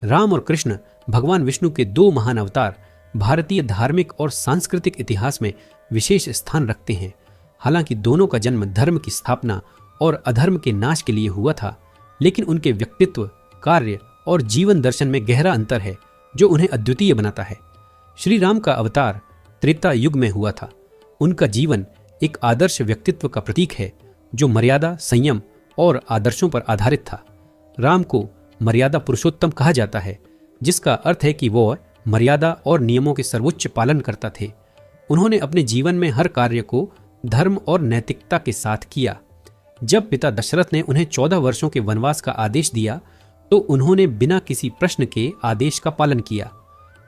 राम और कृष्ण भगवान विष्णु के दो महान अवतार भारतीय धार्मिक और सांस्कृतिक इतिहास में विशेष स्थान रखते हैं। हालांकि दोनों का जन्म धर्म की स्थापना और अधर्म के नाश के लिए हुआ था, लेकिन उनके व्यक्तित्व, कार्य और जीवन दर्शन में गहरा अंतर है जो उन्हें अद्वितीय बनाता है। श्री राम का अवतार त्रेता युग में हुआ था। उनका जीवन एक आदर्श व्यक्तित्व का प्रतीक है जो मर्यादा, संयम और आदर्शों पर आधारित था। राम को मर्यादा पुरुषोत्तम कहा जाता है, जिसका अर्थ है कि वो मर्यादा और नियमों के सर्वोच्च पालन करता थे। उन्होंने अपने जीवन में हर कार्य को धर्म और नैतिकता के साथ किया। जब पिता दशरथ ने उन्हें 14 वर्षों के वनवास का आदेश दिया तो उन्होंने बिना किसी प्रश्न के आदेश का पालन किया।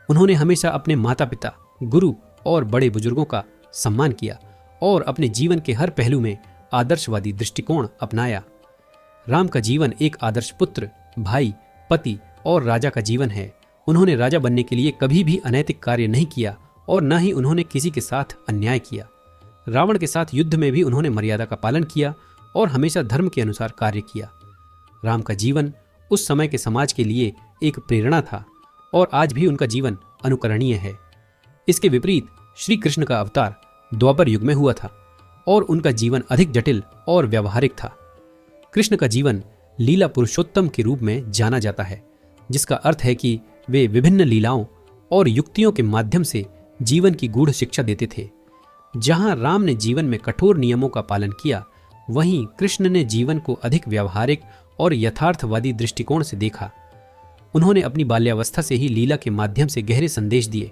उन्होंने हमेशा अपने माता पिता, गुरु और बड़े बुजुर्गों का सम्मान किया और अपने जीवन के हर पहलू में आदर्शवादी दृष्टिकोण अपनाया। राम का जीवन एक आदर्श पुत्र, भाई, पति और राजा का जीवन है। उन्होंने राजा बनने के लिए कभी भी अनैतिक कार्य नहीं किया और न ही उन्होंने किसी के साथ अन्याय किया। रावण के साथ युद्ध में भी उन्होंने मर्यादा का पालन किया और हमेशा धर्म के अनुसार कार्य किया। राम का जीवन उस समय के समाज के लिए एक प्रेरणा था और आज भी उनका जीवन अनुकरणीय है। इसके विपरीत श्री कृष्ण का अवतार द्वापर युग में हुआ था और उनका जीवन अधिक जटिल और व्यावहारिक था। कृष्ण का जीवन लीला पुरुषोत्तम के रूप में जाना जाता है, जिसका अर्थ है कि वे विभिन्न लीलाओं और युक्तियों के माध्यम से जीवन की गूढ़ शिक्षा देते थे। जहां राम ने जीवन में कठोर नियमों का पालन किया, वहीं कृष्ण ने जीवन को अधिक व्यावहारिक और यथार्थवादी दृष्टिकोण से देखा। उन्होंने अपनी बाल्यावस्था से ही लीला के माध्यम से गहरे संदेश दिए।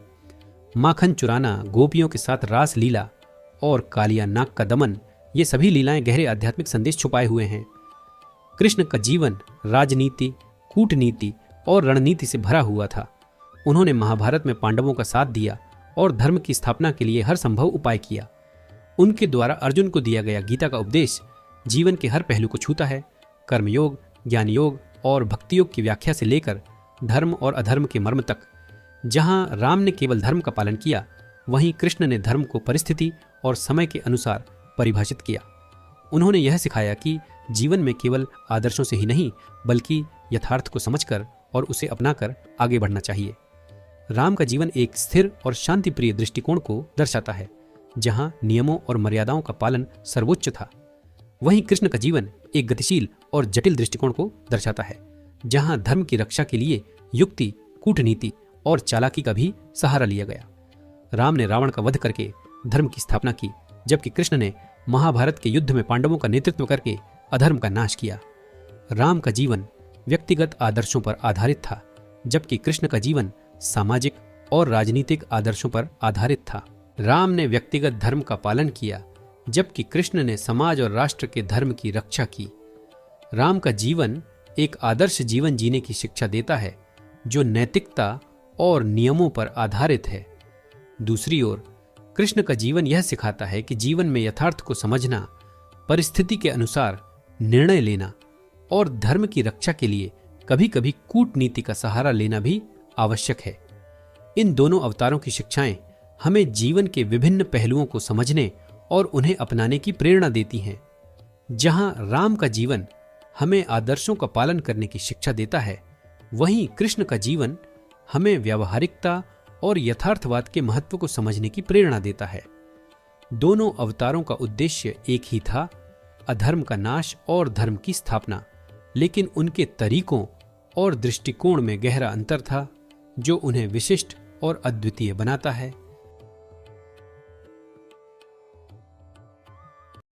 माखन चुराना, गोपियों के साथ रास लीला और कालिया नाग का दमन, ये सभी लीलाएं गहरे आध्यात्मिक संदेश छुपाए हुए हैं। कृष्ण का जीवन राजनीति, कूटनीति और रणनीति से भरा हुआ था। उन्होंने महाभारत में पांडवों का साथ दिया और धर्म की स्थापना के लिए हर संभव उपाय किया। उनके द्वारा अर्जुन को दिया गया गीता का उपदेश जीवन के हर पहलू को छूता है। कर्मयोग, ज्ञान योग और भक्ति योग की व्याख्या से लेकर धर्म और अधर्म के मर्म तक। जहां राम ने केवल धर्म का पालन किया, वहीं कृष्ण ने धर्म को परिस्थिति और समय के अनुसार परिभाषित किया। उन्होंने यह सिखाया कि जीवन में केवल आदर्शों से ही नहीं, बल्कि यथार्थ को समझकर और उसे अपनाकर आगे बढ़ना चाहिए। राम का जीवन एक स्थिर और शांतिप्रिय दृष्टिकोण को दर्शाता है, जहां नियमों और मर्यादाओं का पालन सर्वोच्च था। वहीं कृष्ण का जीवन एक गतिशील और जटिल दृष्टिकोण को दर्शाता है, जहां धर्म की रक्षा के लिए युक्ति, कूटनीति और चालाकी का भी सहारा लिया गया। राम ने रावण का वध करके धर्म की स्थापना की, जबकि कृष्ण ने महाभारत के युद्ध में पांडवों का नेतृत्व करके अधर्म का नाश किया। राम का जीवन व्यक्तिगत आदर्शों पर आधारित था, जबकि कृष्ण का जीवन सामाजिक और राजनीतिक आदर्शों पर आधारित था। राम ने व्यक्तिगत धर्म का पालन किया, जबकि कृष्ण ने समाज और राष्ट्र के धर्म की रक्षा की। राम का जीवन एक आदर्श जीवन जीने की शिक्षा देता है, जो नैतिकता और नियमों पर आधारित है। दूसरी ओर कृष्ण का जीवन यह सिखाता है कि जीवन में यथार्थ को समझना, परिस्थिति के अनुसार निर्णय लेना और धर्म की रक्षा के लिए कभी कभी कूटनीति का सहारा लेना भी आवश्यक है। इन दोनों अवतारों की शिक्षाएं हमें जीवन के विभिन्न पहलुओं को समझने और उन्हें अपनाने की प्रेरणा देती हैं। जहां राम का जीवन हमें आदर्शों का पालन करने की शिक्षा देता है, वहीं कृष्ण का जीवन हमें व्यावहारिकता और यथार्थवाद के महत्व को समझने की प्रेरणा देता है। दोनों अवतारों का उद्देश्य एक ही था, अधर्म का नाश और धर्म की स्थापना, लेकिन उनके तरीकों और दृष्टिकोण में गहरा अंतर था, जो उन्हें विशिष्ट और अद्वितीय बनाता है।